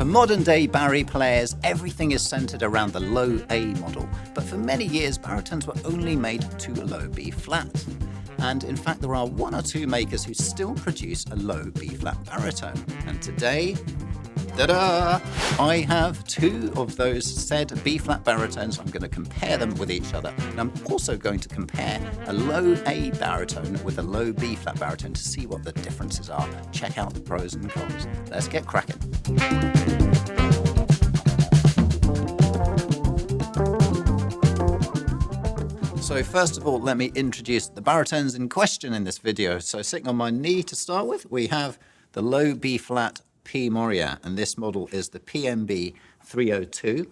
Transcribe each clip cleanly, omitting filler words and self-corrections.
For modern-day Barry players, everything is centered around the low A model, but for many years, baritones were only made to a low B flat. And in fact, there are one or two makers who still produce a low B flat baritone. And today, ta-da! I have two of those said B flat baritones. I'm going to compare them with each other. And I'm also going to compare a low A baritone with a low B flat baritone to see what the differences are. Check out the pros and cons. Let's get cracking. So first of all, let me introduce the baritones in question in this video. So sitting on my knee to start with, we have the low B flat P Moriat, and this model is the PMB 302.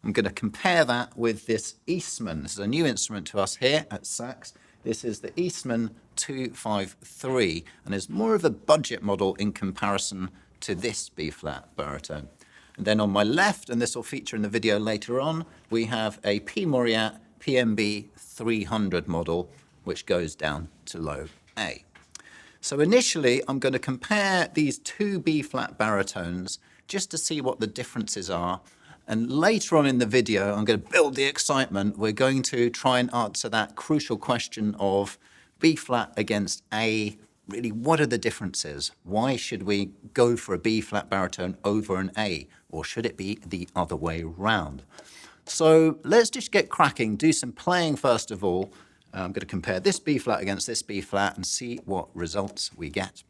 I'm going to compare that with this Eastman. This is a new instrument to us here at Sax. This is the Eastman 253, and is more of a budget model in comparison to this B flat baritone. And then on my left, and this will feature in the video later on, we have a P Moriat PMB 300 model, which goes down to low A. So initially, I'm going to compare these two B-flat baritones just to see what the differences are. And later on in the video, I'm going to build the excitement. We're going to try and answer that crucial question of B-flat against A. Really, what are the differences? Why should we go for a B-flat baritone over an A? Or should it be the other way round? So let's just get cracking, do some playing first of all. I'm going to compare this B-flat against this B-flat and see what results we get.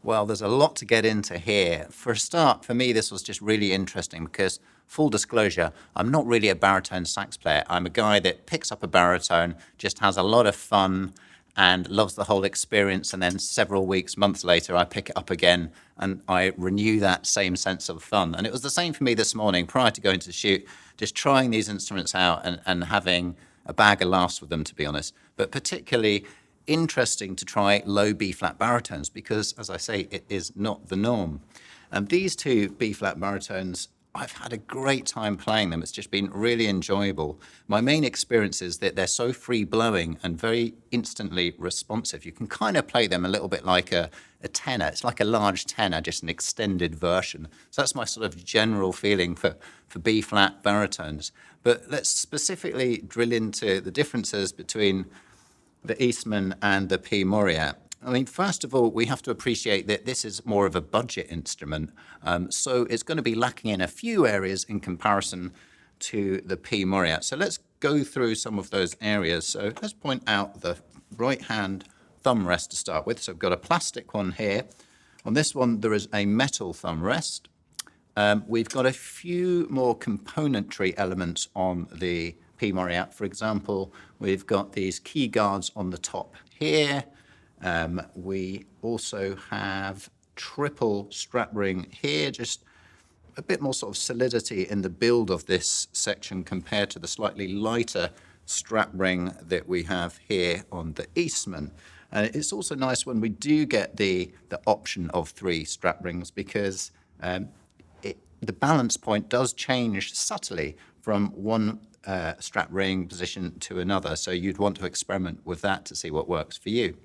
Well, there's a lot to get into here. For a start, for me, this was just really interesting because, full disclosure, I'm not really a baritone sax player. I'm a guy that picks up a baritone, just has a lot of fun and loves the whole experience. And then several weeks, months later, I pick it up again and I renew that same sense of fun. And it was the same for me this morning prior to going to shoot, just trying these instruments out and having a bag of laughs with them, to be honest. But particularly interesting to try low B-flat baritones because, as I say, it is not the norm. And these two B-flat baritones, I've had a great time playing them. It's just been really enjoyable. My main experience is that they're so free-blowing and very instantly responsive. You can kind of play them a little bit like a tenor. It's like a large tenor, just an extended version. So that's my sort of general feeling for B-flat baritones. But let's specifically drill into the differences between the Eastman and the P Moriat. I mean, first of all, we have to appreciate that this is more of a budget instrument, so it's going to be lacking in a few areas in comparison to the P Moriat. So let's go through some of those areas. So let's point out the right-hand thumb rest to start with. So I've got a plastic one here. On this one, there is a metal thumb rest. We've got a few more componentry elements on the P Moriat. For example, we've got these key guards on the top here. We also have triple strap ring here, just a bit more sort of solidity in the build of this section compared to the slightly lighter strap ring that we have here on the Eastman. And it's also nice when we do get the option of 3 strap rings because the balance point does change subtly from one strap ring position to another. So you'd want to experiment with that to see what works for you.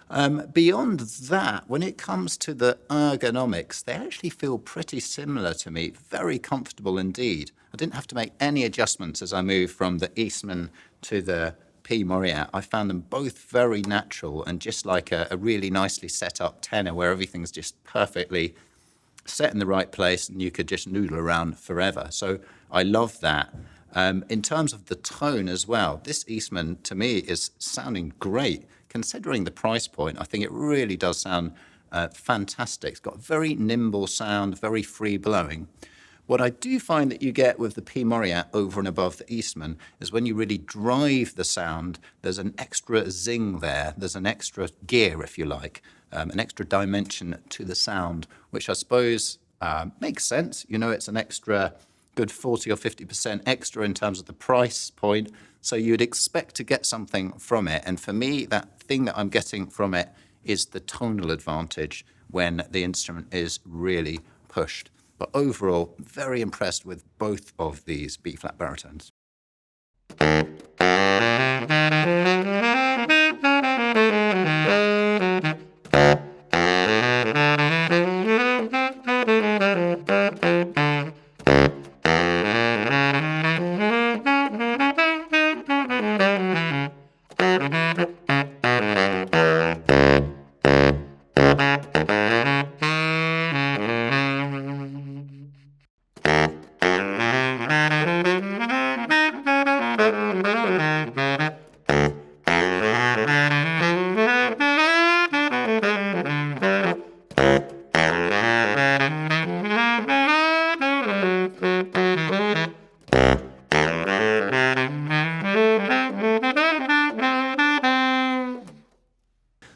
Beyond that, when it comes to the ergonomics, they actually feel pretty similar to me, very comfortable indeed. I didn't have to make any adjustments as I moved from the Eastman to the P. Moriat. I found them both very natural and just like a really nicely set up tenor where everything's just perfectly set in the right place and you could just noodle around forever. So I love that. In terms of the tone as well, this Eastman to me is sounding great. Considering the price point, I think it really does sound fantastic. It's got a very nimble sound, very free blowing. What I do find that you get with the P. Moriat over and above the Eastman is when you really drive the sound, there's an extra zing there. There's an extra gear, if you like, an extra dimension to the sound, which I suppose makes sense. You know, it's an extra good 40 or 50% extra in terms of the price point. So you'd expect to get something from it. And for me, that thing that I'm getting from it is the tonal advantage when the instrument is really pushed. But overall, very impressed with both of these B-flat baritones.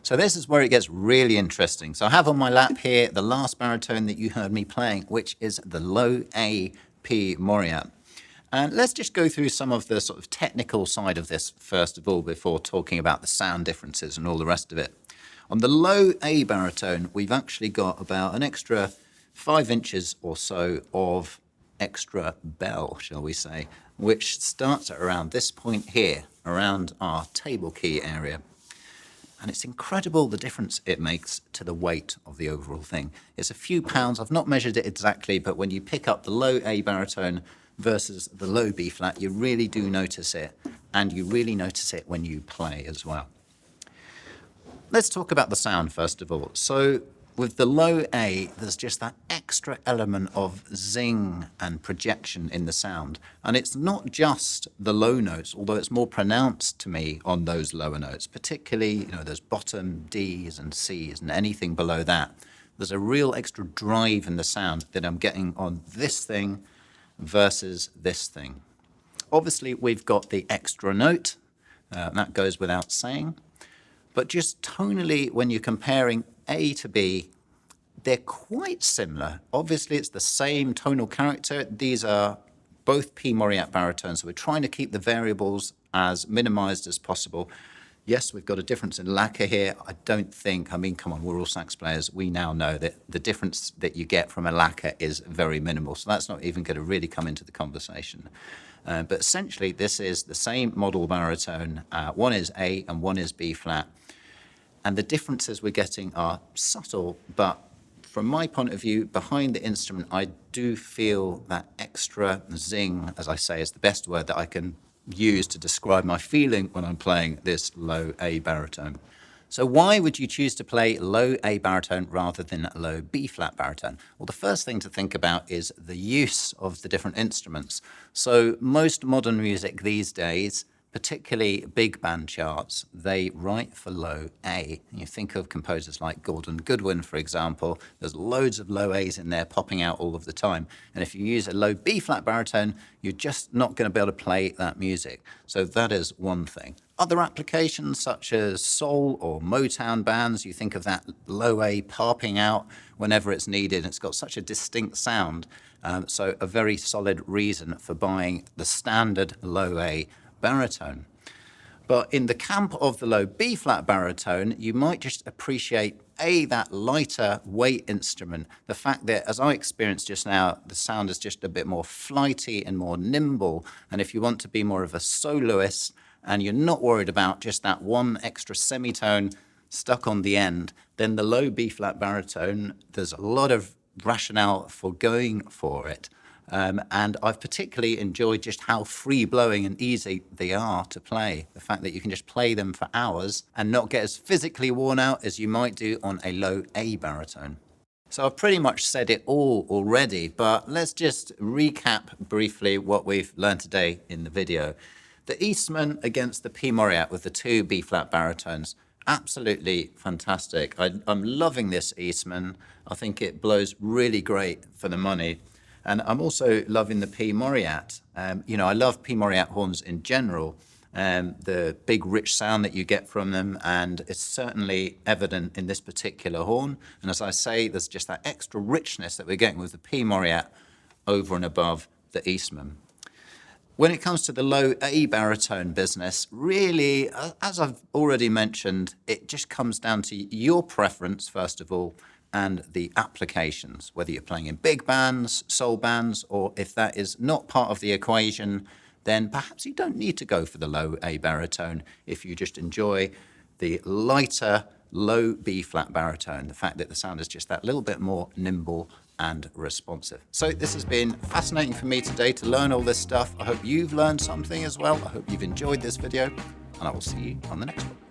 So this is where it gets really interesting. So I have on my lap here the last baritone that you heard me playing, which is the low A P Moriat. And let's just go through some of the sort of technical side of this first of all before talking about the sound differences and all the rest of it. On the low A baritone, we've actually got about an extra 5 inches or so of extra bell, shall we say, which starts at around this point here, around our table key area. And it's incredible the difference it makes to the weight of the overall thing. It's a few pounds. I've not measured it exactly, but when you pick up the low A baritone versus the low B flat, you really do notice it, and you really notice it when you play as well. Let's talk about the sound first of all. So with the low A, there's just that extra element of zing and projection in the sound. And it's not just the low notes, although it's more pronounced to me on those lower notes, particularly, those bottom Ds and Cs and anything below that. There's a real extra drive in the sound that I'm getting on this thing versus this thing. Obviously, we've got the extra note. That goes without saying. But just tonally, when you're comparing A to B, they're quite similar. Obviously, it's the same tonal character. These are both P. Moriat baritones, so we're trying to keep the variables as minimized as possible. Yes, we've got a difference in lacquer here. Come on, we're all sax players. We now know that the difference that you get from a lacquer is very minimal, so that's not even going to really come into the conversation. But essentially, this is the same model baritone. One is A and one is B flat. And the differences we're getting are subtle, but from my point of view, behind the instrument, I do feel that extra zing, as I say, is the best word that I can use to describe my feeling when I'm playing this low A baritone. So why would you choose to play low A baritone rather than low B flat baritone? Well, the first thing to think about is the use of the different instruments. So most modern music these days, particularly big band charts, they write for low A. You think of composers like Gordon Goodwin, for example. There's loads of low A's in there popping out all of the time. And if you use a low B flat baritone, you're just not going to be able to play that music. So that is one thing. Other applications such as soul or Motown bands, you think of that low A popping out whenever it's needed. It's got such a distinct sound. So a very solid reason for buying the standard low A baritone. But in the camp of the low B flat baritone, you might just appreciate that lighter weight instrument. The fact that, as I experienced just now, the sound is just a bit more flighty and more nimble. And if you want to be more of a soloist and you're not worried about just that one extra semitone stuck on the end, then the low B flat baritone, there's a lot of rationale for going for it. And I've particularly enjoyed just how free-blowing and easy they are to play. The fact that you can just play them for hours and not get as physically worn out as you might do on a low A baritone. So I've pretty much said it all already, but let's just recap briefly what we've learned today in the video. The Eastman against the P Mauriat with the two B-flat baritones. Absolutely fantastic. I'm loving this Eastman. I think it blows really great for the money. And I'm also loving the P Mauriat. I love P Mauriat horns in general. The big rich sound that you get from them, and it's certainly evident in this particular horn. And as I say, there's just that extra richness that we're getting with the P Mauriat over and above the Eastman. When it comes to the low A baritone business, really, as I've already mentioned, it just comes down to your preference, first of all, and the applications, whether you're playing in big bands, soul bands, or if that is not part of the equation, then perhaps you don't need to go for the low A baritone if you just enjoy the lighter low B flat baritone, the fact that the sound is just that little bit more nimble and responsive. So this has been fascinating for me today to learn all this stuff. I hope you've learned something as well. I hope you've enjoyed this video, and I will see you on the next one.